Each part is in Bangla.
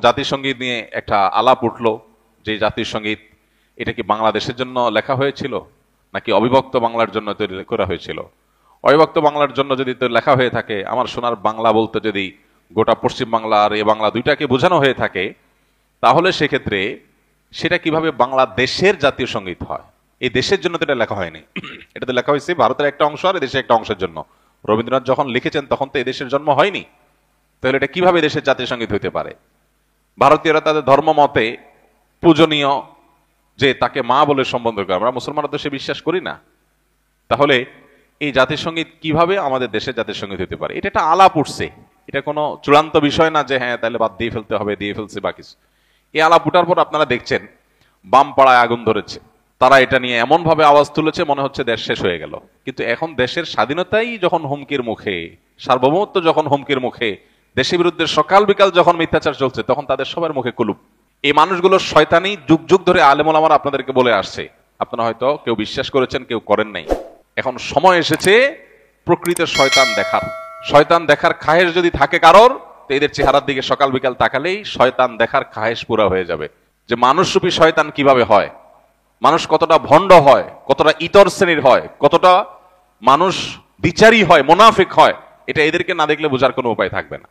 জাতীয় সঙ্গীত নিয়ে একটা আলাপ উঠলো, যে জাতীয় সঙ্গীত এটা কি বাংলাদেশের জন্য লেখা হয়েছিল নাকি অবিভক্ত বাংলার জন্য তৈরি করা হয়েছিল? অবিভক্ত বাংলার জন্য যদি তো লেখা হয়ে থাকে, আমার সোনার বাংলা বলতে যদি গোটা পশ্চিম বাংলা আর এ বাংলা দুইটাকে বোঝানো হয়ে থাকে, তাহলে সেক্ষেত্রে সেটা কিভাবে বাংলাদেশের জাতীয় সঙ্গীত হয়? এই দেশের জন্য তো এটা লেখা হয়নি, এটা তো লেখা হয়েছে ভারতের একটা অংশ আর দেশের একটা অংশের জন্য। রবীন্দ্রনাথ যখন লিখেছেন তখন তো এদেশের জন্ম হয়নি, তাহলে এটা কিভাবে দেশের জাতীয় সঙ্গীত হইতে পারে? ভারতীয়রা তাদের ধর্ম মতে পূজনীয়, যে তাকে মা বলে সম্বোধন করে, আমরা মুসলমানরা তো সে বিশ্বাস করি না। তাহলে এই জাতীয় সঙ্গীত কিভাবে আমাদের দেশের জাতীয় সঙ্গীত হতে পারে? এটা একটা আলাপ উঠছে, এটা কোনো চূড়ান্ত বিষয় না যে হ্যাঁ তাহলে বাদ দিয়ে ফেলতে হবে, দিয়ে ফেলছে বা কিছু। এই আলাপ উঠার পর আপনারা দেখছেন বাম পাড়ায় আগুন ধরেছে, তারা এটা নিয়ে এমন ভাবে আওয়াজ তুলেছে মনে হচ্ছে দেশ শেষ হয়ে গেল। কিন্তু এখন দেশের স্বাধীনতাই যখন হুমকির মুখে, সার্বভৌমত্ব যখন হুমকির মুখে, দেশের বিরুদ্ধে সকাল বিকাল যখন মিথ্যাচার চলছে, তখন তাদের সবার মুখে কুলুপ। এই মানুষগুলো শয়তানি যুগ যুগ ধরে আলেম ওলামারা আপনাদেরকে বলে আসছে, আপনারা হয়তো কেউ বিশ্বাস করেছেন, কেউ করেন নাই। এখন সময় এসেছে প্রকৃত শয়তান দেখার। শয়তান দেখার খায়েশ যদি থাকে কারোর, তো এদের চেহারার দিকে সকাল বিকাল তাকালেই শয়তান দেখার খায়েশ পুরা হয়ে যাবে, যে মানুষরূপী শয়তান কিভাবে হয়, মানুষ কতটা ভণ্ড হয়, কতটা ইতর শ্রেণীর হয়, কতটা মানুষ বিচারী হয়, মুনাফিক হয়। এটা এদেরকে না দেখলে বোঝার কোনো উপায় থাকবে না।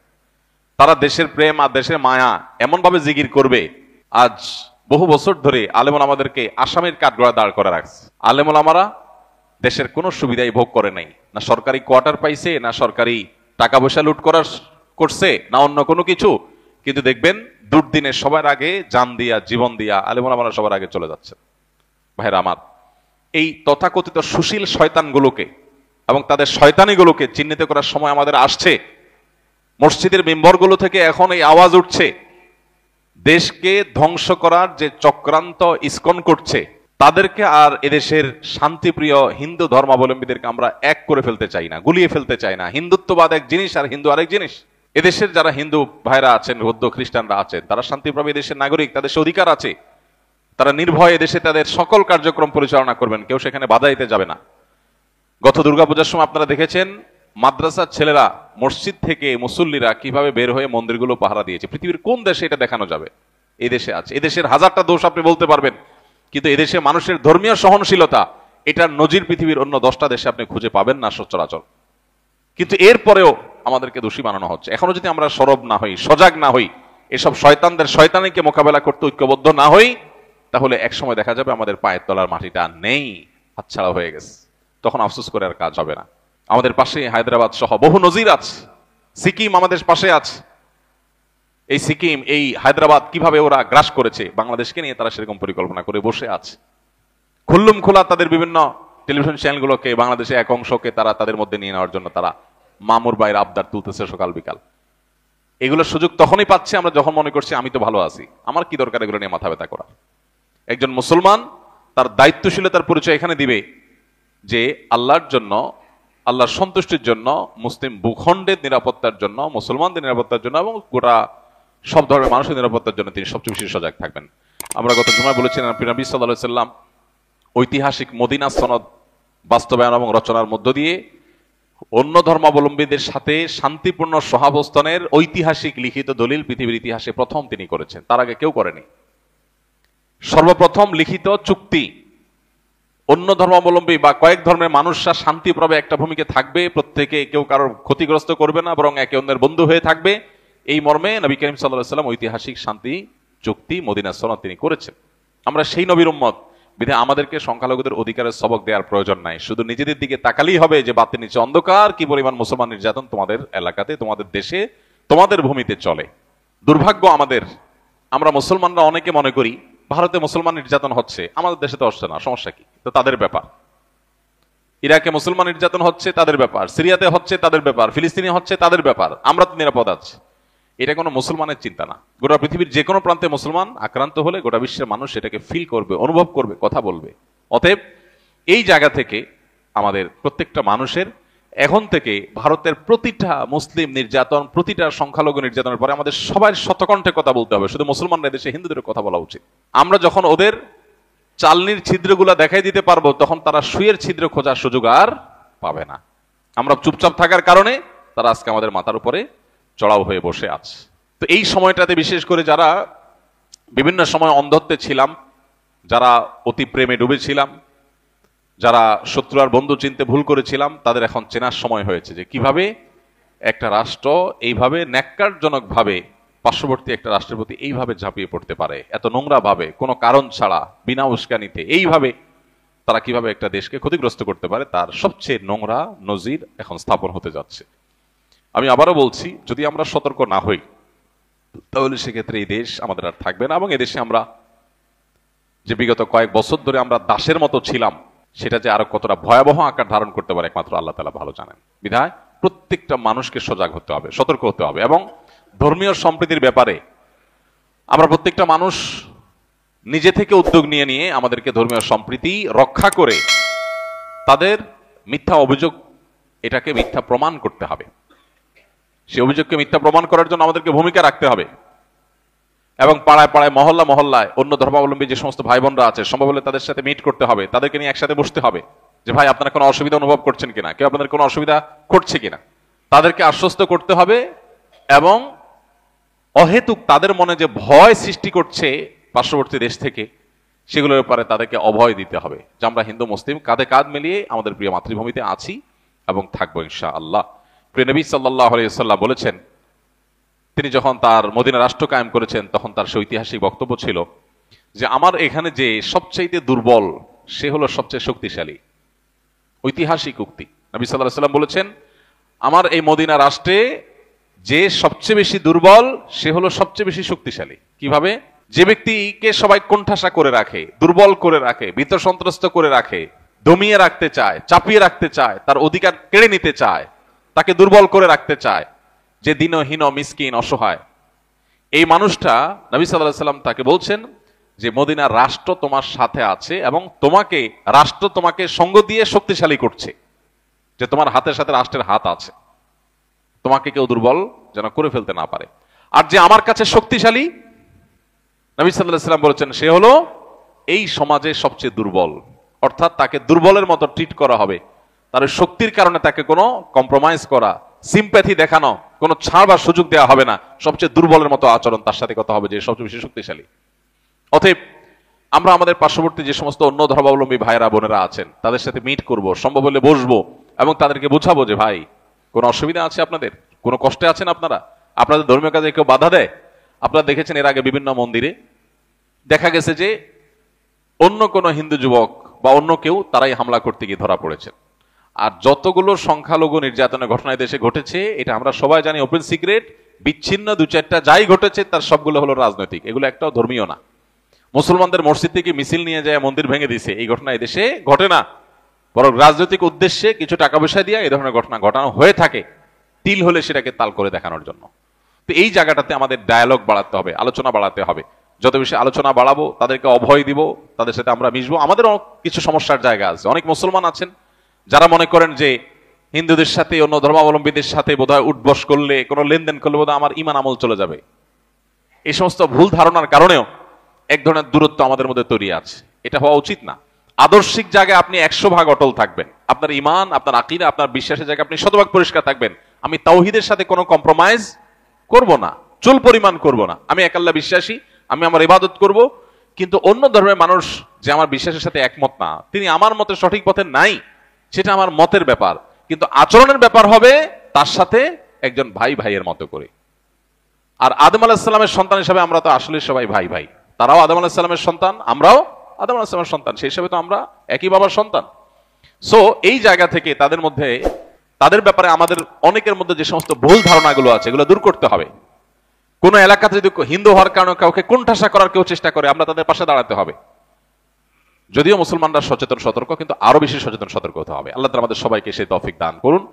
তারা দেশের প্রেম আর দেশের মায়া এমন ভাবে জিগির করবে। আজ বহু বছর ধরে আলেমুল আমাদেরকে আসামের কাঠগড়া দাঁড় করে রাখছে। আলেমুল আমারা দেশের কোনো সুবিধাই ভোগ করে নাই, না সরকারি কোয়ার্টার পাইছে, না সরকারি টাকা পয়সা লুট করছে, না অন্য কোনো কিছু। কিন্তু দেখবেন দুর্দিনে সবার আগে জান দিয়া, জীবন দিয়া আলেমুল আমারা সবার আগে চলে যাচ্ছে। ভাইরা আমার, এই তথাকথিত সুশীল শয়তানগুলোকে এবং তাদের শয়তানিগুলোকে চিহ্নিত করার সময় আমাদের আসছে। মসজিদের মেম্বরগুলো থেকে এখন এই আওয়াজ উঠছে, দেশকে ধ্বংস করার যে চক্রান্ত ইসকন করছে, তাদেরকে আর এদেশের শান্তিপ্রিয় হিন্দু ধর্মাবলম্বীদেরকে আমরা এক করে ফেলতে চাই না, গুলিয়ে ফেলতে চাই না। হিন্দুত্ববাদ এক জিনিস আর হিন্দু আরেক জিনিস। এদেশের যারা হিন্দু ভাইরা আছেন, বৌদ্ধ খ্রিস্টানরা আছেন, তারা শান্তিপ্রভী দেশের নাগরিক, তাদের সে অধিকার আছে। তারা নির্ভয়ে দেশে তাদের সকল কার্যক্রম পরিচালনা করবেন, কেউ সেখানে বাধা দিতে যাবে না। গত দুর্গাপূজার সময় আপনারা দেখেছেন মাদ্রাসার ছেলেরা, মসজিদ থেকে মুসল্লিরা কিভাবে বের হয়ে মন্দিরগুলো পাহারা দিয়েছে। পৃথিবীর কোন দেশে এটা দেখানো যাবে? এই দেশে আছে। এদেশের হাজারটা দোষ আপনি বলতে পারবেন, কিন্তু এদেশে মানুষের ধর্মীয় সহনশীলতা, এটার নজির পৃথিবীর অন্য 10টা দেশে আপনি খুঁজে পাবেন না সচরাচর। কিন্তু এরপরেও আমাদেরকে দোষী বানানো হচ্ছে। এখনো যদি আমরা সরব না হই, সজাগ না হই, এসব শয়তানদের শয়তানিকে মোকাবেলা করতে ঐক্যবদ্ধ না হই, তাহলে একসময় দেখা যাবে আমাদের পায়ের তলার মাটিটা নেই, হাতছাড়া হয়ে গেছে। তখন আফসোস করে আর কাজ হবে না। আমাদের পাশে হায়দ্রাবাদ সহ বহু নজির আছে, সিকিম আমাদের পাশে আছে। এই সিকিম, এই হায়দ্রাবাদ কিভাবে ওরা গ্রাস করেছে বাংলাদেশকে নিয়ে, তারা সেরকম পরিকল্পনা করে বসে আছে। খুল্লুম খোলা তাদের বিভিন্ন টেলিভিশন চ্যানেলগুলোকে, বাংলাদেশে এক অংশকে তারা তাদের মধ্যে নিয়ে নেওয়ার জন্য তারা মামুর বাইরে আবদার তুলতেছে সকাল বিকাল। এগুলোর সুযোগ তখনই পাচ্ছে আমরা যখন মনে করছি আমি তো ভালো আছি, আমার কি দরকার এগুলো নিয়ে মাথা ব্যথা করা। একজন মুসলমান তার দায়িত্বশীলতার পরিচয় এখানে দিবে যে আল্লাহর জন্য, আল্লাহর সন্তুষ্টির জন্য, মুসলিম ভূখণ্ডের নিরাপত্তার জন্য, মুসলমানদের নিরাপত্তার জন্য এবং গোটা সব ধর্মের মানুষের নিরাপত্তার জন্য তিনি সবচেয়ে বেশি সজাগ থাকবেন। আমরা গত জুমায় বলেছিলাম নবী সাল্লাল্লাহু আলাইহি সাল্লাম ঐতিহাসিক মদিনা সনদ বাস্তবায়ন এবং রচনার মধ্য দিয়ে অন্য ধর্মাবলম্বীদের সাথে শান্তিপূর্ণ সহাবস্থানের ঐতিহাসিক লিখিত দলিল পৃথিবীর ইতিহাসে প্রথম তিনি করেছেন, তার আগে কেউ করেনি। সর্বপ্রথম লিখিত চুক্তি, অন্য ধর্মাবলম্বী বা কয়েক ধর্মের মানুষরা শান্তিপ্রবে একটা ভূমিকে থাকবে, প্রত্যেকে কেউ কারোর ক্ষতিগ্রস্ত করবে না, বরং একে অন্যের বন্ধু হয়ে থাকবে, এই মর্মে নবী করিম সাল্লাল্লাহু আলাইহি সাল্লাম ঐতিহাসিক শান্তি চুক্তি মদিনা সনদ তিনি করেছেন। আমরা সেই নবীর উম্মত, বিধায় আমাদেরকে সংখ্যালঘুদের অধিকারের সবক দেওয়ার প্রয়োজন নাই। শুধু নিজেদের দিকে তাকালেই হবে যে বাতির নিচে অন্ধকার, কি পরিমাণ মুসলমান নির্যাতন তোমাদের এলাকাতে, তোমাদের দেশে, তোমাদের ভূমিতে চলে। দুর্ভাগ্য আমাদের, আমরা মুসলমানরা অনেকে মনে করি ভারতে মুসলমান নির্যাতন হচ্ছে, আমাদের দেশে তো হচ্ছে না, সমস্যা কি? তো তাদের ব্যাপার। ইরাকে মুসলমান নির্যাতন হচ্ছে, তাদের ব্যাপার। সিরিয়াতে হচ্ছে, তাদের ব্যাপার। ফিলিস্তিনে হচ্ছে, তাদের ব্যাপার। আমরা তো নিরাপদ আছি। এটা কোনো মুসলমানের চিন্তা না। গোটা পৃথিবীর যে কোনো প্রান্তে মুসলমান আক্রান্ত হলে গোটা বিশ্বের মানুষ সেটাকে ফিল করবে, অনুভব করবে, কথা বলবে। অতএব এই জায়গা থেকে আমাদের প্রত্যেকটা মানুষের এখন থেকে ভারতের প্রতিটা মুসলিম নির্যাতন, প্রতিটা সংখ্যালঘু নির্যাতনের পরে আমাদের সবার শতকণ্ঠে কথা বলতে হবে। শুধু মুসলমানরা দেশে হিন্দুদের কথা বলা উচিত। আমরা যখন ওদের চালনির ছিদ্রগুলা দেখাই দিতে পারবো, তখন তারা সুয়ের ছিদ্র খোঁজার সুযোগ আর পাবে না। আমরা চুপচাপ থাকার কারণে তারা আজকে আমাদের মাথার উপরে চড়াও হয়ে বসে আছে। তো এই সময়টাতে বিশেষ করে যারা বিভিন্ন সময় অন্ধত্বে ছিলাম, যারা অতি প্রেমে ডুবেছিলাম, যারা শত্রু আর বন্ধু চিনতে ভুল করেছিলাম, তাদের এখন চেনার সময় হয়েছে যে কিভাবে একটা রাষ্ট্র এইভাবে ন্যাক্কারজনকভাবে পার্শ্ববর্তী একটা রাষ্ট্রের প্রতি এইভাবে ঝাঁপিয়ে পড়তে পারে, এত নোংরা ভাবে, কোনো কারণ ছাড়া, বিনা উস্কানিতে এইভাবে তারা কিভাবে একটা দেশকে ক্ষতিগ্রস্ত করতে পারে, তার সবচেয়ে নোংরা নজির এখন স্থাপন হতে যাচ্ছে। আমি আবারও বলছি, যদি আমরা সতর্ক না হই তাহলে সেক্ষেত্রে এই দেশ আমাদের আর থাকবে না, এবং এদেশে আমরা যে বিগত কয়েক বছর ধরে আমরা দাসের মতো ছিলাম, সেটা যে আরো কতটা ভয়াবহ আকার ধারণ করতে পারে একমাত্র আল্লাহ তাআলা ভালো জানেন। বিধায় প্রত্যেকটা মানুষকে সজাগ হতে হবে, সতর্ক হতে হবে, এবং ধর্মীয় সম্প্রীতির ব্যাপারে আমরা প্রত্যেকটা মানুষ নিজে থেকে উদ্যোগ নিয়ে নিয়ে আমাদেরকে ধর্মীয় সম্প্রীতি রক্ষা করে তাদের মিথ্যা অভিযোগ, এটাকে মিথ্যা প্রমাণ করতে হবে। সেই অভিযোগকে মিথ্যা প্রমাণ করার জন্য আমাদেরকে ভূমিকা রাখতে হবে, এবং পাড়ায় পাড়ায়, মহল্লা মহল্লায় অন্য ধর্মাবলম্বী যে সমস্ত ভাই বোনরা আছে, সম্ভব হলে তাদের সাথে মিট করতে হবে, তাদেরকে নিয়ে একসাথে বসতে হবে যে ভাই আপনারা কোনো অসুবিধা অনুভব করছেন কিনা, কেউ আপনাদের কোনো অসুবিধা করছে কিনা, তাদেরকে আশ্বস্ত করতে হবে, এবং অহেতুক তাদের মনে যে ভয় সৃষ্টি করছে পার্শ্ববর্তী দেশ থেকে, সেগুলোর ব্যাপারে তাদেরকে অভয় দিতে হবে যে আমরা হিন্দু মুসলিম কাঁধে কাঁধ মিলিয়ে আমাদের প্রিয় মাতৃভূমিতে আছি এবং থাকবো ইনশাআল্লাহ। প্রিয় নবী সাল্লাল্লাহু আলাইহি ওয়াসাল্লাম বলেছেন, তিনি যখন তার মদিনা রাষ্ট্র কায়েম করেছেন তখন তার সে ঐতিহাসিক বক্তব্য ছিল যে আমার এখানে যে সবচাইতে দুর্বল সে হলো সবচেয়ে শক্তিশালী। ঐতিহাসিক উক্তি। নবী সাল্লাল্লাহু আলাইহি ওয়াসাল্লাম বলেছেন, আমার এই মদিনা রাষ্ট্রে যে সবচেয়ে বেশি দুর্বল সে হলো সবচেয়ে বেশি শক্তিশালী। কিভাবে? যে ব্যক্তিকে সবাই কোণঠাসা করে রাখে, দুর্বল করে রাখে, ভীত সন্ত্রস্ত করে রাখে, দমিয়ে রাখতে চায়, চাপিয়ে রাখতে চায়, তার অধিকার কেড়ে নিতে চায়, তাকে দুর্বল করে রাখতে চায়, যে দীনহীন, মিসকিন, অসহায়, এই মানুষটা নবী সাল্লাল্লাহু আলাইহি ওয়াসাল্লাম তাকে বলছেন যে মদিনার রাষ্ট্র তোমার সাথে আছে এবং তোমাকে রাষ্ট্র তোমাকে সঙ্গ দিয়ে শক্তিশালী করছে, যে তোমার হাতের সাথে রাষ্ট্রের হাত আছে, তোমাকে কেউ দুর্বল যেন করে ফেলতে না পারে। আর যে আমার কাছে শক্তিশালী, নবী সাল্লাল্লাহু আলাইহি ওয়াসাল্লাম বলেছেন, সে হলো এই সমাজে সবচেয়ে দুর্বল, অর্থাৎ তাকে দুর্বলের মতো ট্রিট করা হবে, তার শক্তির কারণে তাকে কোনো কম্প্রোমাইজ করা, সিম্প্যাথি দেখানো, কোনো ছাড় বা সুযোগ দেওয়া হবে না, সবচেয়ে দুর্বলের মতো আচরণ তার সাথে কথা হবে যে সবচেয়ে বেশি শক্তিশালী। অতএব আমরা আমাদের পার্শ্ববর্তী যে সমস্ত অন্য ধর্মাবলম্বী ভাইরা বোনেরা আছেন তাদের সাথে মিট করব, সম্ভব হলে বসবো এবং তাদেরকে বোঝাবো যে ভাই কোনো অসুবিধা আছে আপনাদের, কোনো কষ্টে আছেন আপনারা, আপনাদের ধর্মীয় কাজে কেউ বাধা দেয়? আপনারা দেখেছেন এর আগে বিভিন্ন মন্দিরে দেখা গেছে যে অন্য কোনো হিন্দু যুবক বা অন্য কেউ তারাই হামলা করতে গিয়ে ধরা পড়েছেন। আর যতগুলো সংখ্যালঘু নির্যাতনের ঘটনা দেশে ঘটেছে, এটা আমরা সবাই জানি, ওপেন সিক্রেট, বিচ্ছিন্ন দু চারটা যাই ঘটেছে তার সবগুলো হলো রাজনৈতিক, এগুলো একটাও ধর্মীয় না। মুসলমানদের মসজিদ থেকে মিছিল নিয়ে যায় মন্দির ভেঙে দিছে, এই ঘটনা এদেশে ঘটে না, বরং রাজনৈতিক উদ্দেশ্যে কিছু টাকা পয়সা দিয়ে এই ধরনের ঘটনা ঘটানো হয়ে থাকে, তিল হলে সেটাকে তাল করে দেখানোর জন্য। তো এই জায়গাটাতে আমাদের ডায়ালগ বাড়াতে হবে, আলোচনা বাড়াতে হবে। যত বেশি আলোচনা বাড়াবো, তাদেরকে অভয় দিব, তাদের সাথে আমরা মিশবো। আমাদেরও কিছু সমস্যার জায়গা আছে, অনেক মুসলমান আছেন যারা মনে করেন যে হিন্দুদের সাথে অন্য ধর্মাবলম্বীদের সাথে বোধহয় উঠবস করলে, কোনো লেনদেন করলে বোধহয় আমার ইমান আমল চলে যাবে। এই সমস্ত ভুল ধারণার কারণেও এক ধরনের দূরত্ব আমাদের মধ্যে তৈরি আছে, এটা হওয়া উচিত না। আদর্শিক জায়গায় আপনি 100% অটল থাকবেন, আপনার ইমান, আপনার আকীদা, আপনার বিশ্বাসের জায়গায় আপনি 100% পরিষ্কার থাকবেন। আমি তাওহীদের সাথে কোনো কম্প্রোমাইজ করব না, চুল পরিমাণ করব না। আমি এক আল্লাহ বিশ্বাসী, আমি আমার ইবাদত করব, কিন্তু অন্য ধর্মের মানুষ যে আমার বিশ্বাসের সাথে একমত না, তিনি আমার মতে সঠিক পথে নাই, সেটা আমার মতের ব্যাপার, কিন্তু আচরণের ব্যাপার হবে তার সাথে একজন ভাই ভাইয়ের মতো করে। আর আদম আলাইহিস সালামের সন্তান হিসেবে আমরা তো আসলে সবাই ভাই ভাই, তারাও আদম আলাইহিস সালামের সন্তান, আমরাও আদম আলাইহিস সালামের সন্তান, সেই হিসেবে তো আমরা একই বাবার সন্তান। সো এই জায়গা থেকে তাদের মধ্যে, তাদের ব্যাপারে আমাদের অনেকের মধ্যে যে সমস্ত ভুল ধারণাগুলো আছে এগুলো দূর করতে হবে। কোন এলাকাতে যদি হিন্দু হওয়ার কারণে কাউকে কোণঠাসা করার কেউ চেষ্টা করে, আমরা তাদের পাশে দাঁড়াতে হবে। যদিও মুসলমানরা সচেতন সতর্ক, কিন্তু আরো বেশি সচেতন সতর্ক হতে হবে। আল্লাহ তাআলা আমাদের সবাইকে সেই তৌফিক দান করুন।